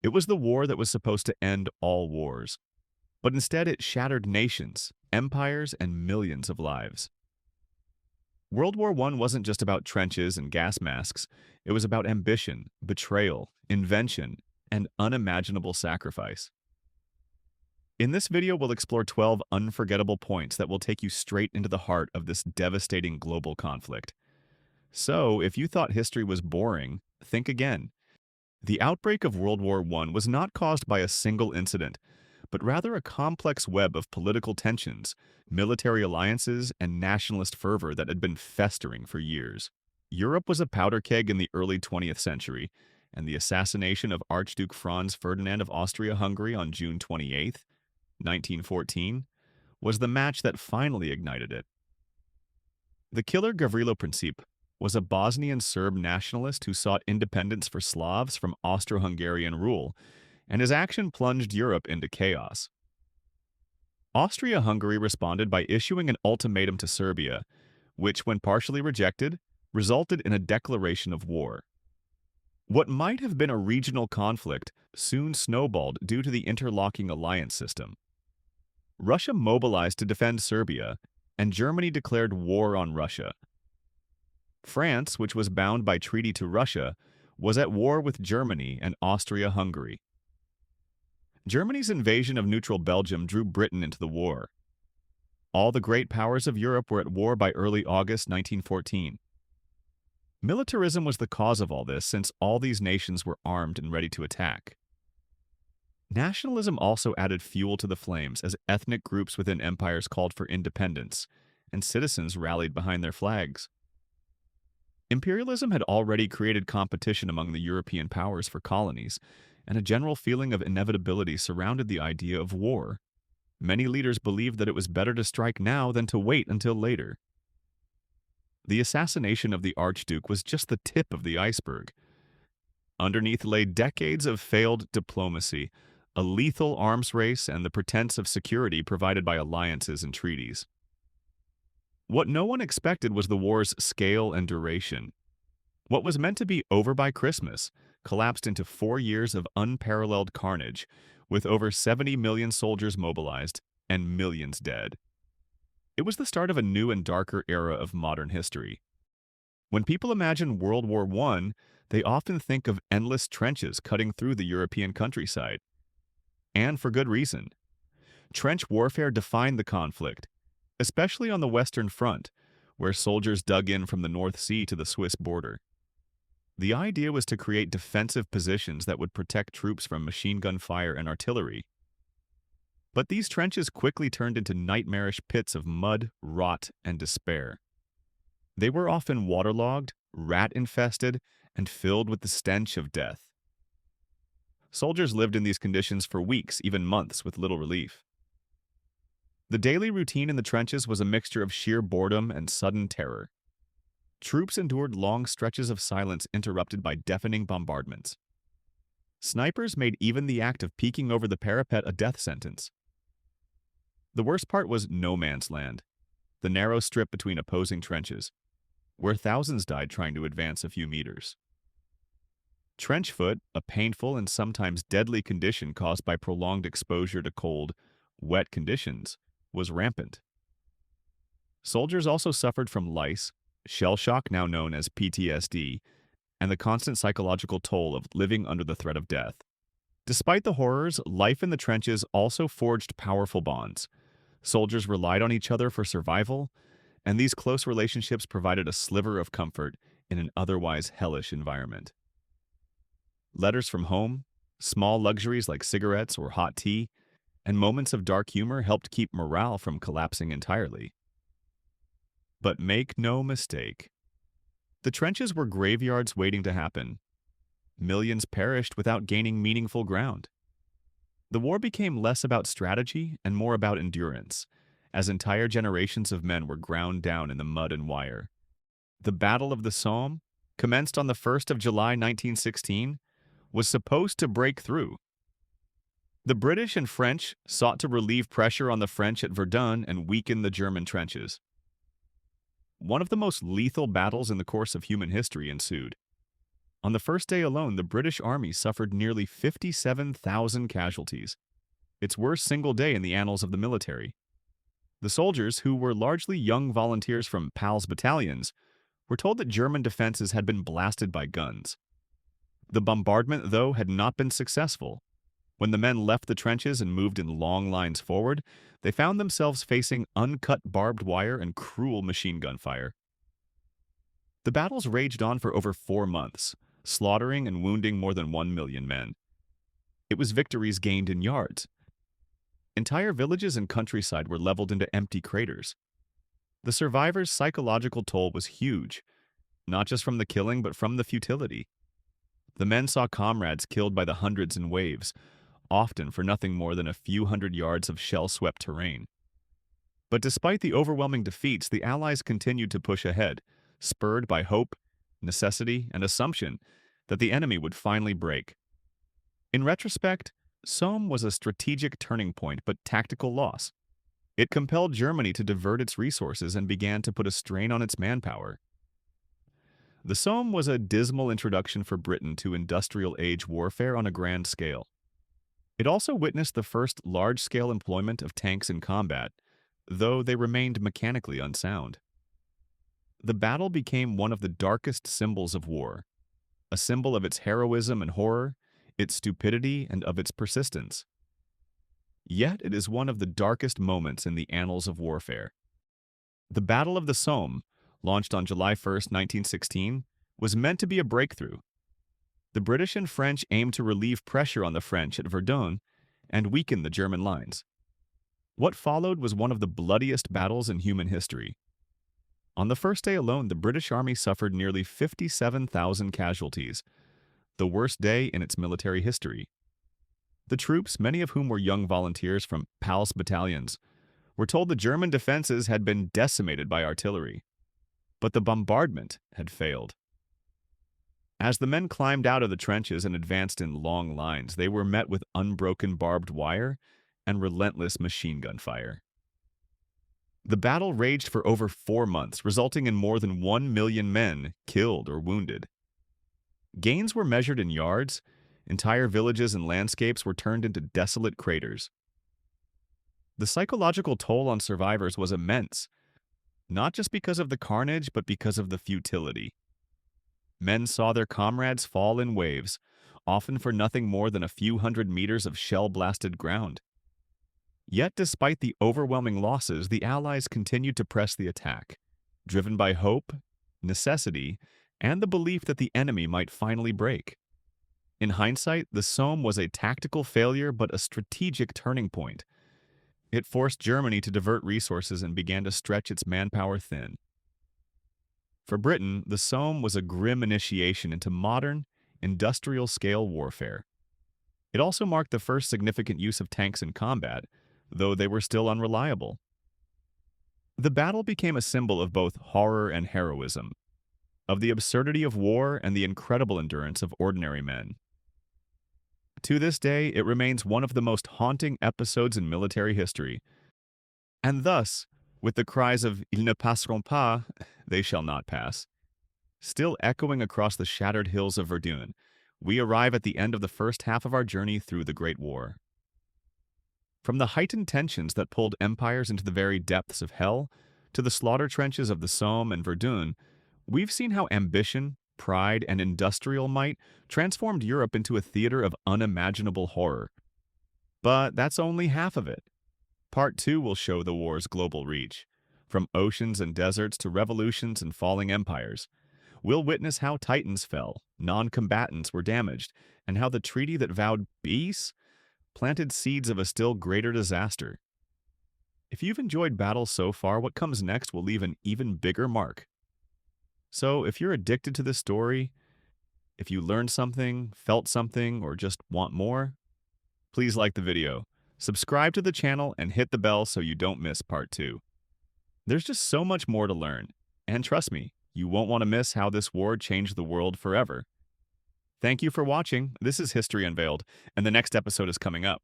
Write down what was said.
It was the war that was supposed to end all wars, but instead it shattered nations, empires, and millions of lives. World War I wasn't just about trenches and gas masks, it was about ambition, betrayal, invention, and unimaginable sacrifice. In this video, we'll explore 12 unforgettable points that will take you straight into the heart of this devastating global conflict. So, if you thought history was boring, think again. The outbreak of World War I was not caused by a single incident, but rather a complex web of political tensions, military alliances, and nationalist fervor that had been festering for years. Europe was a powder keg in the early 20th century, and the assassination of Archduke Franz Ferdinand of Austria-Hungary on June 28, 1914, was the match that finally ignited it. The killer Gavrilo Princip was a Bosnian Serb nationalist who sought independence for Slavs from Austro-Hungarian rule, and his action plunged Europe into chaos. Austria-Hungary responded by issuing an ultimatum to Serbia, which, when partially rejected, resulted in a declaration of war. What might have been a regional conflict soon snowballed due to the interlocking alliance system. Russia mobilized to defend Serbia, and Germany declared war on Russia. France, which was bound by treaty to Russia, was at war with Germany and Austria-Hungary. Germany's invasion of neutral Belgium drew Britain into the war. All the great powers of Europe were at war by early August 1914. Militarism was the cause of all this, since all these nations were armed and ready to attack. Nationalism also added fuel to the flames as ethnic groups within empires called for independence, and citizens rallied behind their flags. Imperialism had already created competition among the European powers for colonies, and a general feeling of inevitability surrounded the idea of war. Many leaders believed that it was better to strike now than to wait until later. The assassination of the Archduke was just the tip of the iceberg. Underneath lay decades of failed diplomacy, a lethal arms race, and the pretense of security provided by alliances and treaties. What no one expected was the war's scale and duration. What was meant to be over by Christmas collapsed into 4 years of unparalleled carnage, with over 70 million soldiers mobilized and millions dead. It was the start of a new and darker era of modern history. When people imagine World War I, they often think of endless trenches cutting through the European countryside. And for good reason. Trench warfare defined the conflict, especially on the Western Front, where soldiers dug in from the North Sea to the Swiss border. The idea was to create defensive positions that would protect troops from machine gun fire and artillery. But these trenches quickly turned into nightmarish pits of mud, rot, and despair. They were often waterlogged, rat-infested, and filled with the stench of death. Soldiers lived in these conditions for weeks, even months, with little relief. The daily routine in the trenches was a mixture of sheer boredom and sudden terror. Troops endured long stretches of silence interrupted by deafening bombardments. Snipers made even the act of peeking over the parapet a death sentence. The worst part was no man's land, the narrow strip between opposing trenches, where thousands died trying to advance a few meters. Trench foot, a painful and sometimes deadly condition caused by prolonged exposure to cold, wet conditions, was rampant. Soldiers also suffered from lice, shell shock, now known as PTSD, and the constant psychological toll of living under the threat of death. Despite the horrors, life in the trenches also forged powerful bonds. Soldiers relied on each other for survival, and these close relationships provided a sliver of comfort in an otherwise hellish environment. Letters from home, small luxuries like cigarettes or hot tea, and moments of dark humor helped keep morale from collapsing entirely. But make no mistake, the trenches were graveyards waiting to happen. Millions perished without gaining meaningful ground. The war became less about strategy and more about endurance, as entire generations of men were ground down in the mud and wire. The Battle of the Somme, commenced on the 1st of July 1916, was supposed to break through. The British and French sought to relieve pressure on the French at Verdun and weaken the German trenches. One of the most lethal battles in the course of human history ensued. On the first day alone, the British Army suffered nearly 57,000 casualties, its worst single day in the annals of the military. The soldiers, who were largely young volunteers from PAL's battalions, were told that German defenses had been blasted by guns. The bombardment, though, had not been successful. When the men left the trenches and moved in long lines forward, they found themselves facing uncut barbed wire and cruel machine gun fire. The battles raged on for over 4 months, slaughtering and wounding more than 1 million men. It was victories gained in yards. Entire villages and countryside were leveled into empty craters. The survivors' psychological toll was huge, not just from the killing but from the futility. The men saw comrades killed by the hundreds in waves, often for nothing more than a few hundred yards of shell-swept terrain. But despite the overwhelming defeats, the Allies continued to push ahead, spurred by hope, necessity, and assumption that the enemy would finally break. In retrospect, Somme was a strategic turning point but tactical loss. It compelled Germany to divert its resources and began to put a strain on its manpower. The Somme was a dismal introduction for Britain to industrial-age warfare on a grand scale. It also witnessed the first large-scale employment of tanks in combat, though they remained mechanically unsound. The battle became one of the darkest symbols of war, a symbol of its heroism and horror, its stupidity, and of its persistence. Yet it is one of the darkest moments in the annals of warfare. The Battle of the Somme, launched on July 1, 1916, was meant to be a breakthrough. The British and French aimed to relieve pressure on the French at Verdun and weaken the German lines. What followed was one of the bloodiest battles in human history. On the first day alone, the British Army suffered nearly 57,000 casualties, the worst day in its military history. The troops, many of whom were young volunteers from PAL's battalions, were told the German defenses had been decimated by artillery. But the bombardment had failed. As the men climbed out of the trenches and advanced in long lines, they were met with unbroken barbed wire and relentless machine gun fire. The battle raged for over 4 months, resulting in more than 1 million men killed or wounded. Gains were measured in yards. Entire villages and landscapes were turned into desolate craters. The psychological toll on survivors was immense, not just because of the carnage, but because of the futility. Men saw their comrades fall in waves, often for nothing more than a few hundred meters of shell-blasted ground. Yet despite the overwhelming losses, the Allies continued to press the attack, driven by hope, necessity, and the belief that the enemy might finally break. In hindsight, the Somme was a tactical failure but a strategic turning point. It forced Germany to divert resources and began to stretch its manpower thin. For Britain, the Somme was a grim initiation into modern, industrial-scale warfare. It also marked the first significant use of tanks in combat, though they were still unreliable. The battle became a symbol of both horror and heroism, of the absurdity of war and the incredible endurance of ordinary men. To this day, it remains one of the most haunting episodes in military history. And thus, with the cries of "Ils ne passeront pas," they shall not pass, still echoing across the shattered hills of Verdun, we arrive at the end of the first half of our journey through the Great War. From the heightened tensions that pulled empires into the very depths of hell, to the slaughter trenches of the Somme and Verdun, we've seen how ambition, pride, and industrial might transformed Europe into a theater of unimaginable horror. But that's only half of it. Part 2 will show the war's global reach. From oceans and deserts to revolutions and falling empires, we'll witness how titans fell, non-combatants were damaged, and how the treaty that vowed peace planted seeds of a still greater disaster. If you've enjoyed battles so far, what comes next will leave an even bigger mark. So if you're addicted to this story, if you learned something, felt something, or just want more, please like the video, subscribe to the channel, and hit the bell so you don't miss part 2. There's just so much more to learn, and trust me, you won't want to miss how this war changed the world forever. Thank you for watching. This is History Unveiled, and the next episode is coming up.